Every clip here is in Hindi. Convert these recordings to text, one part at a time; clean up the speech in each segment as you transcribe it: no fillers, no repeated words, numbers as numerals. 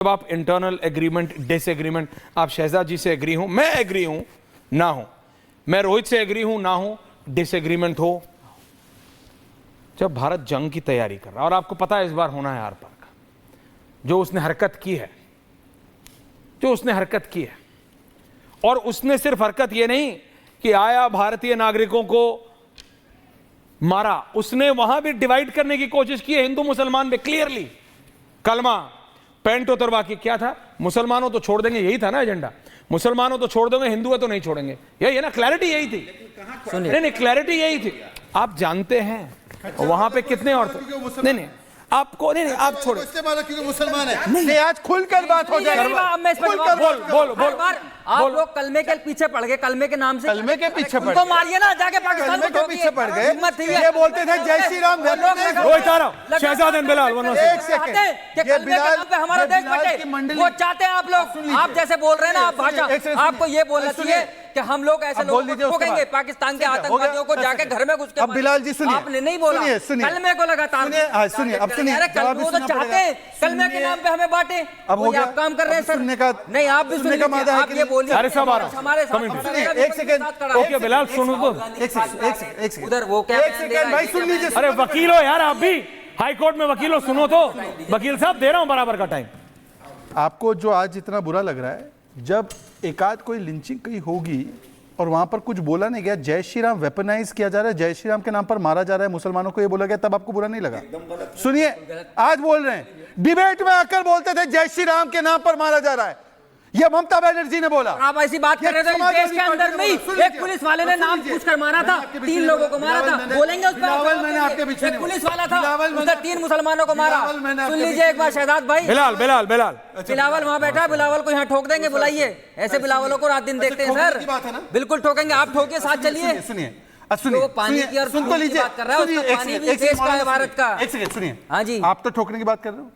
जब आप इंटरनल एग्रीमेंट डिसएग्रीमेंट, आप शहजाद जी से एग्री हूं, मैं एग्री हूं ना हूं, मैं रोहित से एग्री हूं ना हूं, डिसएग्रीमेंट हो, जब भारत जंग की तैयारी कर रहा है और आपको पता है इस बार होना है आर पार का, जो उसने हरकत की है, जो उसने हरकत की है, और उसने सिर्फ हरकत यह नहीं कि आया भारतीय नागरिकों को मारा, उसने वहां भी डिवाइड करने की कोशिश की है हिंदू मुसलमान में। क्लियरली कलमा पैंट उतरवा के क्या था, मुसलमानों तो छोड़ देंगे, यही था ना एजेंडा, मुसलमानों तो छोड़ देंगे, हिंदू है तो नहीं छोड़ेंगे, यही है ना, क्लैरिटी यही थी। नहीं, क्लैरिटी यही थी। आप जानते हैं वहां पे कितने और थे? नहीं, आपको नहीं, आप छोड़ो, क्योंकि मुसलमान है। नहीं, आज खुलकर बात हो जाएगी। बोल आप लोग कलमे के पीछे पड़ गए, कलमे के नाम से कलमे के पीछे पड़ तो मारिए ना जाके पाकिस्तान के पीछे पड़ गए। हिम्मत थी ये बोलते थे जय श्री राम, रोहित आ रहा, शहजाद एंड बिलाल, एक सेकंड, ये बिलाल पे हमारा देश बटे, वो चाहते हैं आप लोग, आप जैसे बोल रहे हैं ना, आप भाषा, आपको ये बोलना चाहिए कि हम लोग ऐसे लोग ठोकेंगे पाकिस्तान के आतंकवादियों को, जाके घर में घुस के। अब बिलाल जी सुनिए, आपने नहीं बोला, कलमे को लगातार सुनिए, अब सुनिए, वो तो चाहते हैं कलमे के नाम पे हमें बांटे, अब हो गया, आप काम कर रहे हैं सर। सुनने का नहीं, आप भी सुनने का आप ये बोलिए अरे सब आ रहा हमारे एक सेकंड, ओके बिलाल सुनो तो, एक सेकंड उधर वो क्या, एक सेकंड भाई सुन लीजिए। अरे वकील हो यार, आप भी हाई कोर्ट में वकील हो, सुनो तो, वकील साहब दे रहा हूं बराबर का टाइम। आपको जो आज इतना बुरा लग रहा है, जब एकाध कोई लिंचिंग कहीं होगी और वहां पर कुछ बोला नहीं गया, जय श्री राम वेपनाइज किया जा रहा है, जय श्री राम के नाम पर मारा जा रहा है मुसलमानों को, ये बोला गया, तब आपको बुरा नहीं लगा? सुनिए, आज बोल रहे हैं, डिबेट में आकर बोलते थे जय श्री राम के नाम पर मारा जा रहा है, ये ममता बनर्जी ने बोला। आप ऐसी बात कर रहे थे, इस देश के अंदर में एक पुलिस वाले ने नाम पूछकर मारा था, 3 लोगों को मारा था, बोलेंगे उस पर? मैंने आपके पीछे एक पुलिस वाला था, उसने 3 मुसलमानों को मारा। सुन लीजिए एक बार शहजाद भाई, बिलाल बिलावल वहाँ बैठा है, बिलावल को यहाँ ठोक देंगे, बुलाइए। ऐसे बिलावलों को रात दिन देखते हैं सर, बिल्कुल ठोकेंगे, आप ठोकिए, साथ चलिए। सुनिए, तो पानी की और सुन तो लीजिए, बात कर रहा है, पानी भी देश का है, भारत का। एक सेकंड सुनिए, हाँ जी, आप तो ठोकने की बात कर रहे हो,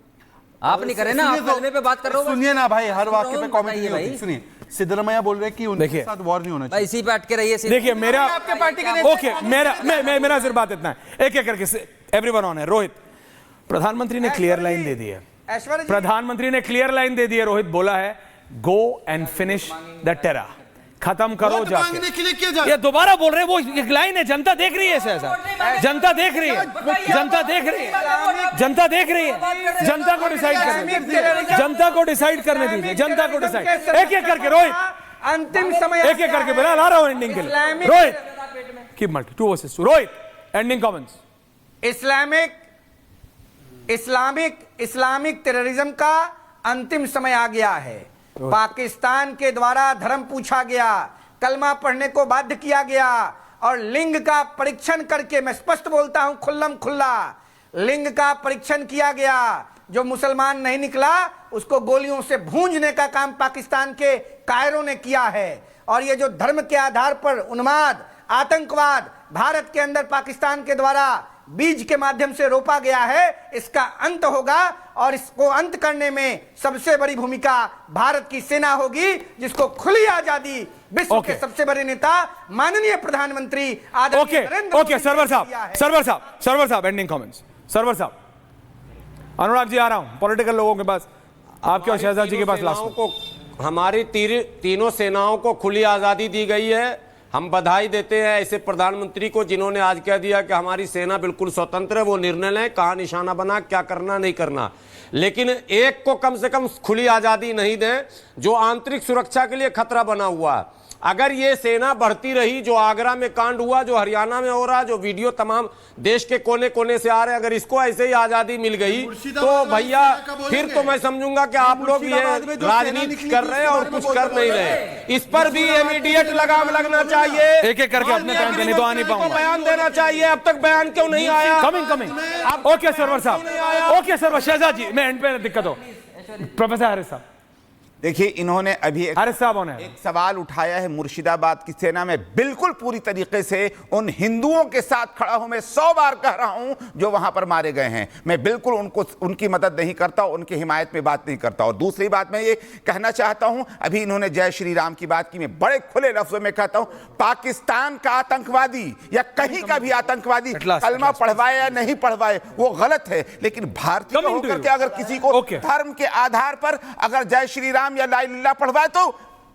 आप नहीं कर रहे ना, आप कलमे पे बात कर रहे हो। सुनिए ना भाई, हर वाक्य पे कमेंट नहीं होती। सुनिए, सिद्धरमैया बोल रहे हैं कि उनके साथ वॉर नहीं होना चाहिए। इसी पे अटके रहिए। देखिए मेरा आपके पार्टी के ओके, मेरा सिर्फ बात इतना है, एक एक करके एवरीवन ऑन है। रोहित, प्रधानमंत्री ने क्लियर लाइन दे दी है, प्रधानमंत्री ने क्लियर लाइन दे दी है, रोहित बोला है go and finish the terror, खत्म करो जाके। ये दोबारा बोल रहे हैं, वो एक लाइन है, जनता देख रही है ऐसा, जनता देख रही है, जनता देख रही है, जनता देख रही है, जनता को डिसाइड करने, जनता को डिसाइड करने दीजिए, जनता को डिसाइड, एक एक करके रोहित, अंतिम समय एक एक करके बिलाल आ रहा हूं एंडिंग के लिए। Rohit keep multi 2 versus 2, Rohit ending comments. Islamic terrorism का अंतिम समय आ गया है। पाकिस्तान के द्वारा धर्म पूछा गया, कलमा पढ़ने को बाध्य किया गया और लिंग का परीक्षण करके, मैं स्पष्ट बोलता हूं खुल्लम खुल्ला, लिंग का परीक्षण किया गया। जो मुसलमान नहीं निकला उसको गोलियों से भूंजने का काम पाकिस्तान के कायरों ने किया है। और ये जो धर्म के आधार पर उन्माद, आतंकवाद भारत के अंदर पाकिस्तान के द्वारा बीज के माध्यम से रोपा गया है, इसका अंत होगा और इसको अंत करने में सबसे बड़ी भूमिका भारत की सेना होगी, जिसको खुली आजादी विश्व के सबसे बड़े नेता माननीय प्रधानमंत्री आदरणीय नरेंद्र मोदी सरवर साहब एंडिंग कमेंट्स। सरवर साहब, अनुराग जी आ रहा हूं पॉलिटिकल लोगों के पास, आपके और शहजाद जी के पास लास्ट को। हमारी तीनों सेनाओं को खुली आजादी दी गई है, हम बधाई देते हैं ऐसे प्रधानमंत्री को जिन्होंने आज कह दिया कि हमारी सेना बिल्कुल स्वतंत्र है, वो निर्णय लें कहां निशाना बना, क्या करना नहीं करना। लेकिन एक को कम से कम खुली आजादी नहीं दें जो आंतरिक सुरक्षा के लिए खतरा बना हुआ है। अगर ये सेना बढ़ती रही, जो आगरा में कांड हुआ, जो हरियाणा में हो रहा, जो वीडियो तमाम देश के कोने कोने से आ रहे, अगर इसको ऐसे ही आजादी मिल गई तो भैया फिर तो मैं समझूंगा कि आप लोग ये राजनीति कर रहे हैं और कुछ कर नहीं रहे। इस पर भी इमीडिएट लगाम लगना चाहिए, एक एक करके अपने टाइम पे, नहीं तो आ नहीं पाऊंगा। बयान देना चाहिए, अब तक बयान क्यों नहीं आया? कमिंग ओके सरवर साहब, ओके सरवर, शहजाद जी मैं एंड पे दिक्कत हो, प्रोफेसर हारिस साहब देखिए, इन्होंने अभी अरे साहब होने एक सवाल उठाया है मुर्शिदाबाद की सेना में। बिल्कुल पूरी तरीके से उन हिंदुओं के साथ खड़ा हूं, मैं 100 बार कह रहा हूं जो वहां पर मारे गए हैं। मैं बिल्कुल उनकी मदद नहीं करता, उनकी हिमायत में बात नहीं करता। और दूसरी बात मैं ये कहना चाहता हूं, अभी इन्होंने जय श्री राम की बात की, मैं बड़े खुले लफ्जों में कहता हूं, पाकिस्तान का आतंकवादी या कहीं का भी आतंकवादी कलमा पढ़वाए या नहीं पढ़वाए वो गलत है, लेकिन भारतीय होकर के अगर किसी को धर्म के आधार पर अगर जय श्री राम या ला इलाहा पढ़वाए तो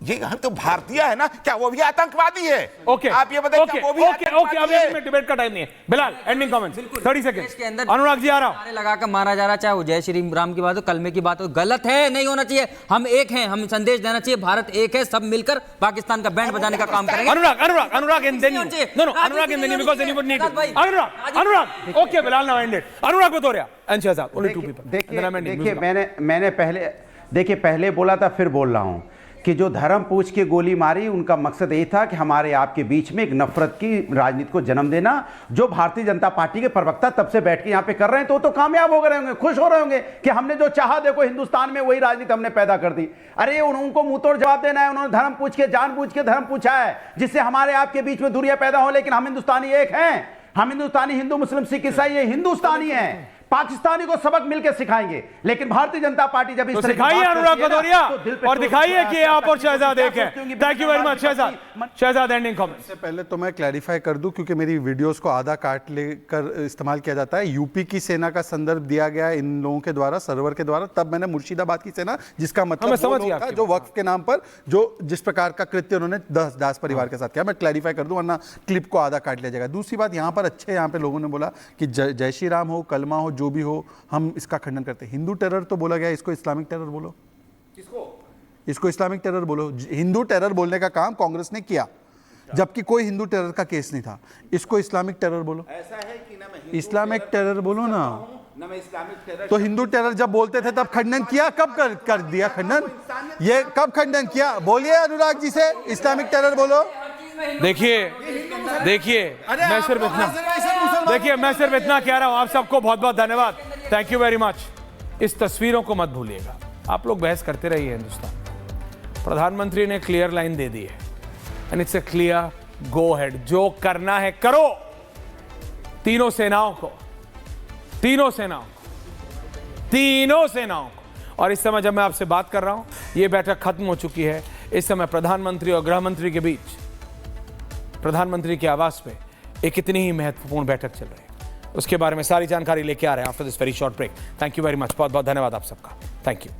ये हम तो भारतीय है ना, क्या वो भी आतंकवादी है? ओके, आप ये बताइए, क्या वो भी आतंकवादी अब है? में डिबेट का टाइम नहीं है। Bilal, ending comments 30 second. Anurag ji आ रहा हूं। नारे लगाकर मारा जा रहा, चाहे वो जय श्री राम की बात हो, कलमे की बात हो, गलत है, नहीं होना चाहिए। हम एक हैं, हम संदेश देना चाहिए, भारत एक है, सब मिलकर पाकिस्तान का बैंड बजाने का काम करेंगे। Anurag and then Anurag and then because anybody need Anurag okay, Bilal now ended. Anurag Bataoria and Shahzad, only two people. देखिए पहले बोला था, फिर बोल रहा हूं कि जो धर्म पूछ के गोली मारी, उनका मकसद यही था कि हमारे आपके बीच में एक नफरत की राजनीति को जन्म देना, जो भारतीय जनता पार्टी के प्रवक्ता तब से बैठ के यहाँ पे कर रहे हैं। तो कामयाब हो गए होंगे, खुश हो रहे होंगे कि हमने जो चाहा, देखो हिंदुस्तान में वही राजनीति हमने पैदा कर दी। अरे उनको मुंह तोड़ जवाब देना है। उन्होंने धर्म पूछ के, जानबूझ के धर्म पूछा है जिससे हमारे आपके बीच में दूरियां पैदा हो, लेकिन हम हिंदुस्तानी एक हैं। हम हिंदुस्तानी, हिंदू मुस्लिम सिख ईसाई ये हिंदुस्तानी है। पाकिस्तानी को सबक मिलकर सिखाएंगे, लेकिन भारतीय जनता पार्टी जब इस तरह की बात सिखाइए अनुराग भदौरिया और दिखाइए कि आप और शहजाद एक हैं। Thank you very much Shahzad ending comment. इससे पहले तो मैं क्लैरिफाई कर दूं, क्योंकि मेरी वीडियोस को आधा काट लेकर इस्तेमाल किया जाता है। यूपी की सेना का संदर्भ दिया गया इन लोगों के द्वारा, सर्वर के द्वारा। तब मैंने मुर्शिदाबाद की सेना, जिसका मतलब समझ गया था जो वक्फ के नाम पर जो जिस प्रकार का कृत्य उन्होंने दास परिवार के साथ किया, मैं क्लैरिफाई कर दूं, वरना क्लिप को आधा काट लिया जाएगा। दूसरी बात, यहाँ पर अच्छे यहाँ पे लोगों ने बोला कि जय श्री राम हो, कलमा हो, जो भी हो, हम इसका खंडन करते हैं। हिंदू टेरर तो बोला गया, इसको इस्लामिक टेरर बोलो। इसको इस्लामिक टेरर बोलो। हिंदू टेरर बोलने का काम कांग्रेस ने किया, जबकि कोई हिंदू टेरर का केस नहीं था। इसको इस्लामिक टेरर बोलो। ऐसा है कि ना मैं इस्लामिक टेरर बोलो ना। मैं इस्लामिक टेरर तो हिंदू टेरर जब बोलते थे तब खंडन किया, कब कर दिया खंडन? ये कब खंडन किया? बोलिए अनुराग जी से, इस्लामिक टेरर बोलो। देखिए मैं सिर्फ इतना कह रहा हूं। आप सबको बहुत बहुत धन्यवाद, थैंक यू वेरी मच। इस तस्वीरों को मत भूलिएगा। आप लोग बहस करते रहिए। हिंदुस्तान प्रधानमंत्री ने क्लियर लाइन दे दी है and it's a clear go head. जो करना है करो। तीनों सेनाओं को। और इस समय जब मैं आपसे बात कर रहा हूं, यह बैठक खत्म हो चुकी है। इस समय प्रधानमंत्री और गृह मंत्री के बीच, प्रधानमंत्री के आवास पे एक इतनी ही महत्वपूर्ण बैठक चल रही है। उसके बारे में सारी जानकारी लेके आ रहे हैं after this very short break. Thank you very much, बहुत बहुत धन्यवाद आप सबका। Thank you.